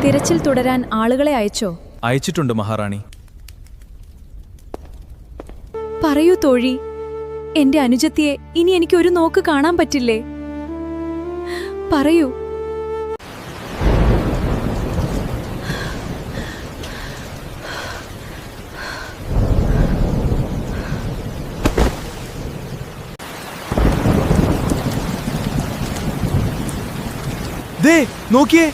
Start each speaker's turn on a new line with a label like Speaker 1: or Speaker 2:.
Speaker 1: തിരച്ചിൽ തുടരാൻ ആളുകളെ അയച്ചോ?
Speaker 2: അയച്ചിട്ടുണ്ട് മഹാറാണി.
Speaker 1: പറയൂ തോഴി, എന്റെ അനുജത്തിയെ ഇനി എനിക്ക് ഒരു നോക്ക് കാണാൻ പറ്റില്ലേ? പറയൂ.
Speaker 2: ദേ നോക്കിയേ,